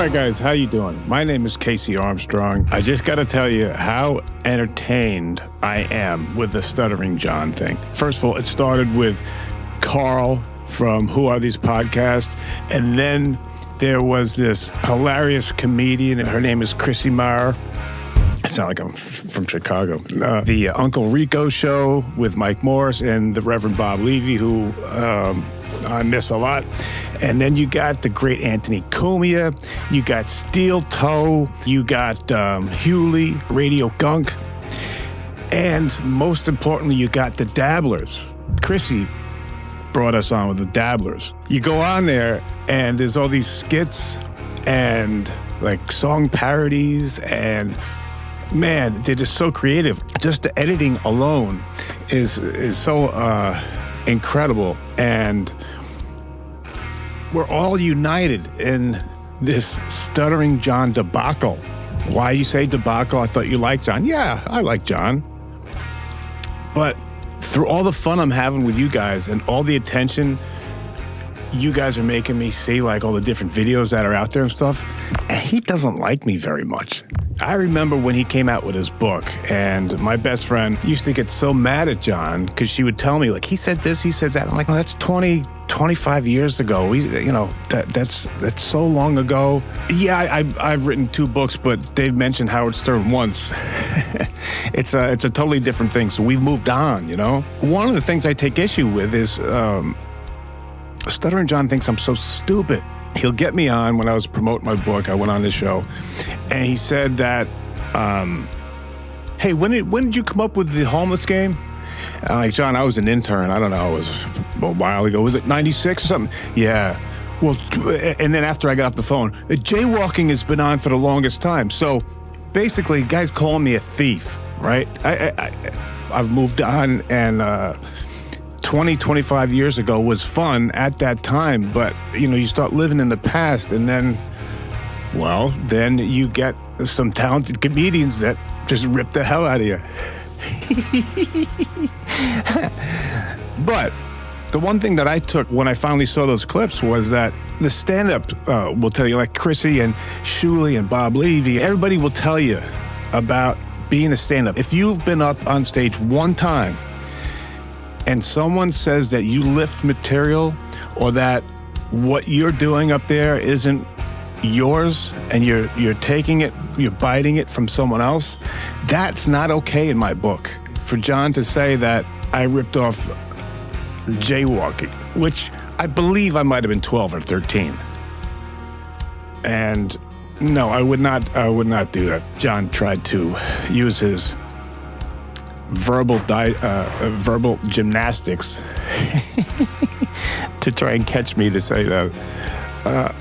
right, guys, how you doing? My name is Casey Armstrong. I just got to tell you how entertained I am with the Stuttering John thing. First of all, it started with Carl from Who Are These Podcasts, and then there was this hilarious comedian, and her name is Chrissy Meyer. I sound like I'm from Chicago. The Uncle Rico show with Mike Morris and the Reverend Bob Levy, who I miss a lot. And then you got the great Anthony Cumia, you got Steel Toe, you got Hewley, RadioGunk, and most importantly, you got the Dabblers. Chrissy brought us on with the Dabblers. You go on there, and there's all these skits and like song parodies, and man, they're just so creative. Just the editing alone is so incredible, and we're all united in this Stuttering John debacle. Why you say debacle? I thought you liked John. Yeah, I like John. But through all the fun I'm having with you guys and all the attention you guys are making me see, like all the different videos that are out there and stuff, he doesn't like me very much. I remember when he came out with his book, and my best friend used to get so mad at John because she would tell me, like, he said this, he said that. I'm like, well, that's 25 years ago. That's so long ago. Yeah, I've written 2 books, but they've mentioned Howard Stern once. It's a totally different thing. So we've moved on, you know? One of the things I take issue with is Stuttering John thinks I'm so stupid. He'll get me on when I was promoting my book. I went on this show, and he said that, hey, when did you come up with the homeless game? I'm like, John, I was an intern. I don't know. It was a while ago. Was it 96 or something? Yeah. Well, and then after I got off the phone, jaywalking has been on for the longest time. So basically, guys calling me a thief, right? I've moved on, and 25 years ago was fun at that time, but you start living in the past, and then you get some talented comedians that just rip the hell out of you. But the one thing that I took when I finally saw those clips was that the stand-up will tell you, like Chrissy and Shuley and Bob Levy, everybody will tell you about being a stand-up. If you've been up on stage one time and someone says that you lift material, or that what you're doing up there isn't yours and you're taking it, you're biting it from someone else, that's not okay in my book. For John to say that I ripped off jaywalking, which I believe I might have been 12 or 13. And no, I would not do that. John tried to use his verbal gymnastics to try and catch me to say that.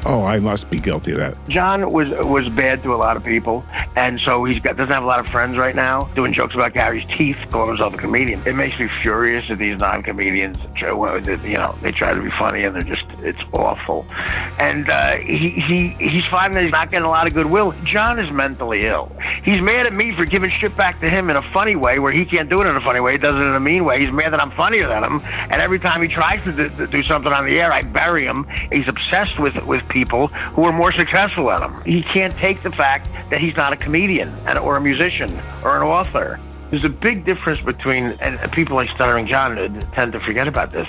I must be guilty of that. John was bad to a lot of people, and so doesn't have a lot of friends right now, doing jokes about Gary's teeth, calling himself a comedian. It makes me furious that these non-comedians, they try to be funny, and it's awful. And he's finding that he's not getting a lot of goodwill. John is mentally ill. He's mad at me for giving shit back to him in a funny way, where he can't do it in a funny way. He does it in a mean way. He's mad that I'm funnier than him, and every time he tries to do something on the air, I bury him. He's obsessed with people who are more successful than him. He can't take the fact that he's not a comedian or a musician or an author. There's a big difference between, and people like Stuttering John tend to forget about this.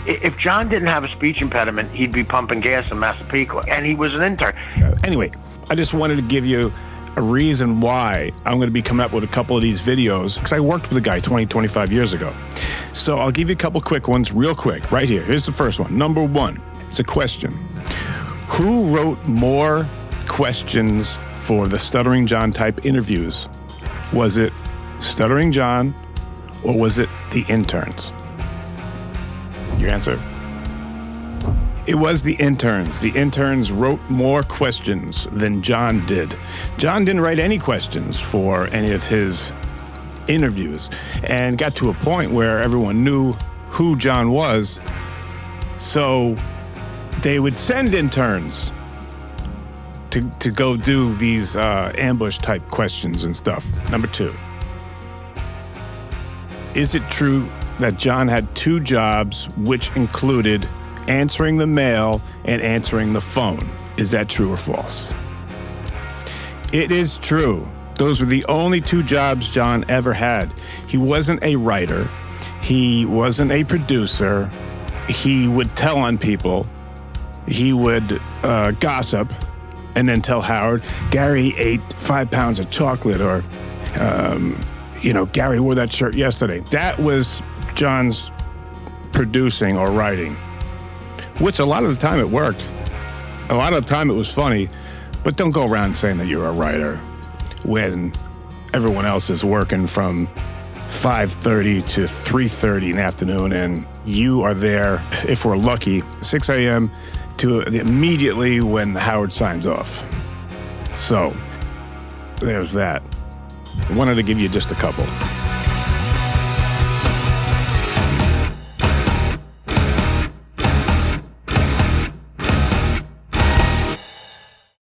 If John didn't have a speech impediment, he'd be pumping gas in Massapequa, and he was an intern. Anyway, I just wanted to give you a reason why I'm going to be coming up with a couple of these videos, because I worked with a guy 25 years ago. So I'll give you a couple quick ones real quick right here. Here's the first one. Number 1, it's a question. Who wrote more questions for the Stuttering John type interviews? Was it Stuttering John, or was it the interns? Your answer? It was the interns. The interns wrote more questions than John did. John didn't write any questions for any of his interviews, and got to a point where everyone knew who John was. So they would send interns to go do these ambush type questions and stuff. Number 2, is it true that John had 2 jobs, which included answering the mail and answering the phone? Is that true or false? It is true. Those were the only two jobs John ever had. He wasn't a writer. He wasn't a producer. He would tell on people. He would gossip and then tell Howard, Gary ate 5 pounds of chocolate, or, Gary wore that shirt yesterday. That was John's producing or writing, which a lot of the time it worked. A lot of the time it was funny, but don't go around saying that you're a writer when everyone else is working from 5:30 to 3:30 in the afternoon, and you are there, if we're lucky, 6 a.m. to immediately when Howard signs off. So, there's that. I wanted to give you just a couple.